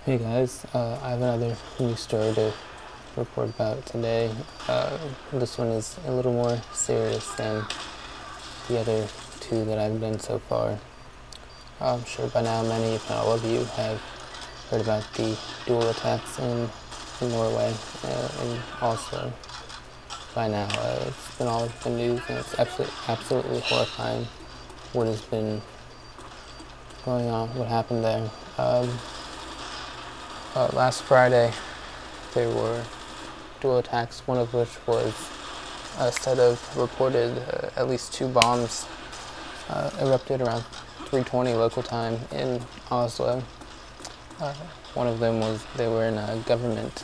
Hey guys, I have another news story to report about today. This one is a little more serious than the other two that I've done so far. I'm sure by now many, if not all of you, have heard about the dual attacks in Norway, and also by now it's been all over the news, and it's absolutely horrifying what has been going on, what happened there. Last Friday, there were dual attacks, one of which was a set of reported at least two bombs erupted around 3:20 local time in Oslo. One of them was, they were in a government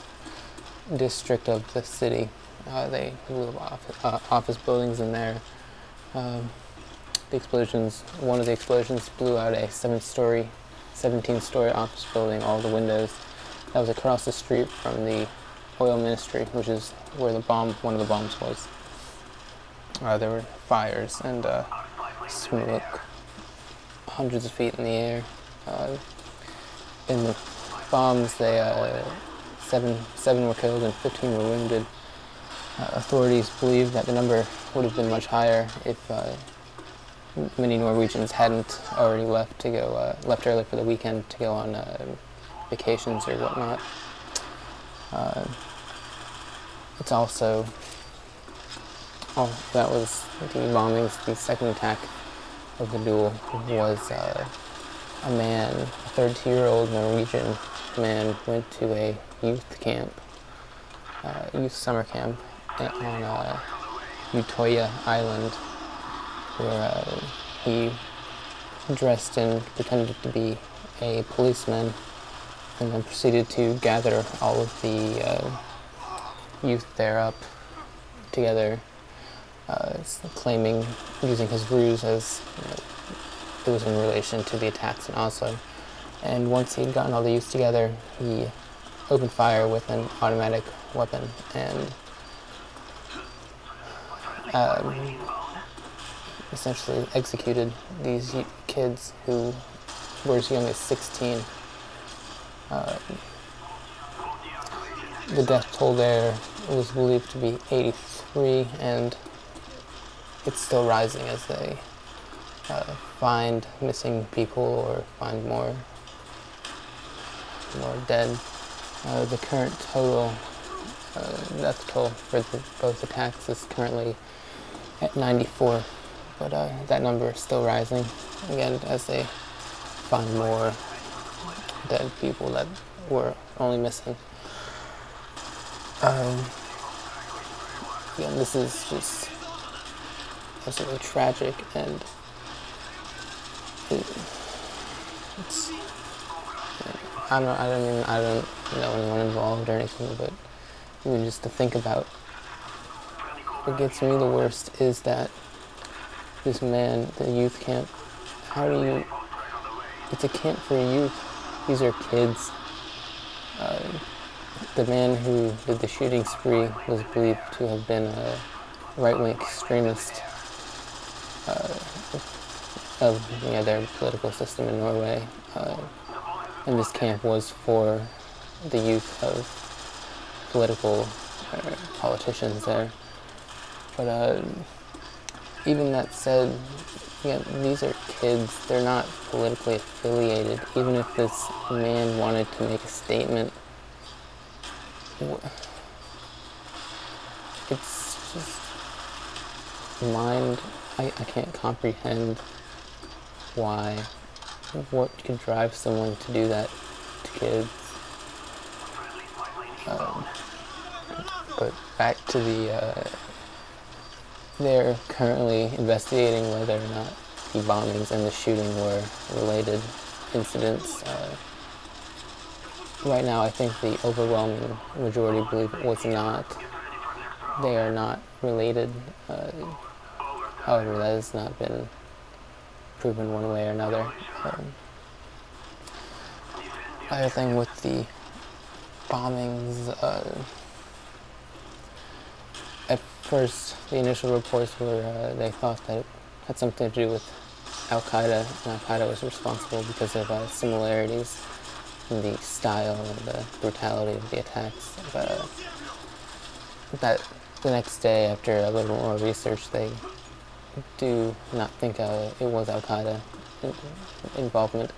district of the city. They blew up office buildings in there. One of the explosions blew out a 17-story office building, all the windows. That was across the street from the oil ministry, which is where one of the bombs was. There were fires and smoke hundreds of feet in the air. In the bombs, seven were killed and 15 were wounded. Authorities believe that the number would have been much higher if many Norwegians hadn't already left early for the weekend to go on vacations or whatnot. It's also, that was the bombings. The second attack of the duel was a 32-year-old Norwegian man went to a youth summer camp on Utøya Island, where he dressed and pretended to be a policeman, and then proceeded to gather all of the youth there up together, claiming, using his ruse as it was in relation to the attacks in Oslo. And once he'd gotten all the youth together, he opened fire with an automatic weapon and essentially executed these kids who were as young as 16. The death toll there was believed to be 83, and it's still rising as they find missing people or find more dead. The current total death toll for both attacks is currently at 94, but that number is still rising again as they find more dead people that were only missing. Again, this is just absolutely tragic, and it's I don't know anyone involved or anything, but even just to think about, what gets me the worst is that this man, the youth camp, it's a camp for youth. These are kids. The man who did the shooting spree was believed to have been a right-wing extremist of their political system in Norway. And this camp was for the youth of politicians there. But even that said, these are kids. They're not politically affiliated. Even if this man wanted to make a statement, it's just I can't comprehend what could drive someone to do that to kids. But back to they're currently investigating whether or not the bombings and the shooting were related incidents. Right now, I think the overwhelming majority believe it was not. They are not related. However, that has not been proven one way or another. Other thing with the bombings, at first the initial reports were they thought that it had something to do with Al-Qaeda, and Al-Qaeda was responsible because of similarities the style and the brutality of the attacks. But that the next day, after a little more research, they do not think it was Al-Qaeda involvement.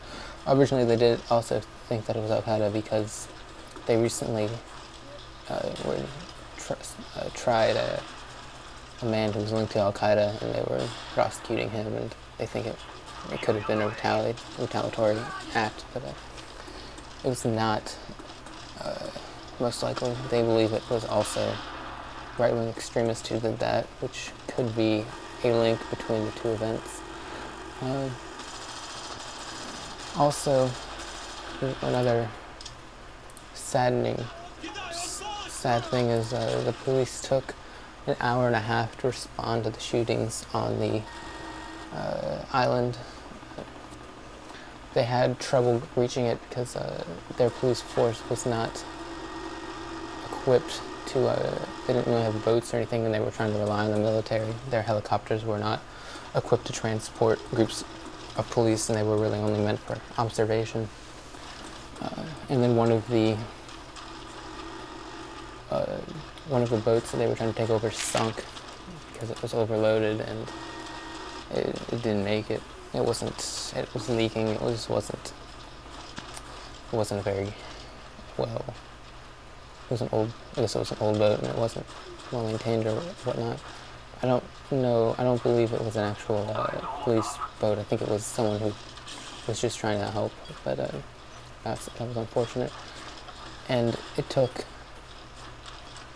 Originally, they did also think that it was Al-Qaeda because they recently tried a man who was linked to Al-Qaeda, and they were prosecuting him, and they think it could have been a retaliatory act, but it was not. Most likely, they believe it was also right-wing extremists who did that, which could be a link between the two events. Also, another sad thing is the police took an hour and a half to respond to the shootings on the island. They had trouble reaching it because their police force was not equipped to, they didn't really have boats or anything, and they were trying to rely on the military. Their helicopters were not equipped to transport groups of police, and they were really only meant for observation. And then one of the boats that they were trying to take over sunk because it was overloaded, and it didn't make it. It was leaking. It wasn't a very well. It was an old. I guess it was an old boat, and it wasn't well maintained or whatnot. I don't know. I don't believe it was an actual police boat. I think it was someone who was just trying to help. But that was unfortunate. And it took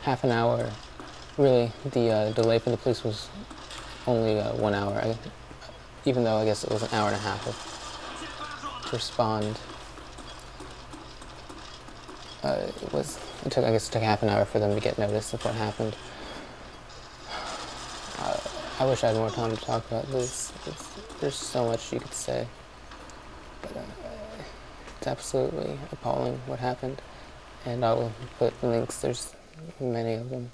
half an hour. Really, the delay for the police was only 1 hour. Even though I guess it was an hour and a half to respond. It took half an hour for them to get notice of what happened. I wish I had more time to talk about this. There's so much you could say, but it's absolutely appalling what happened, and I will put links. There's many of them.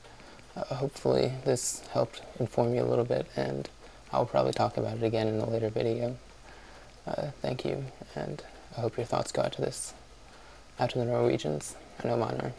Hopefully this helped inform you a little bit, and I'll probably talk about it again in a later video. Thank you, and I hope your thoughts go out to the Norwegians. I know mine are.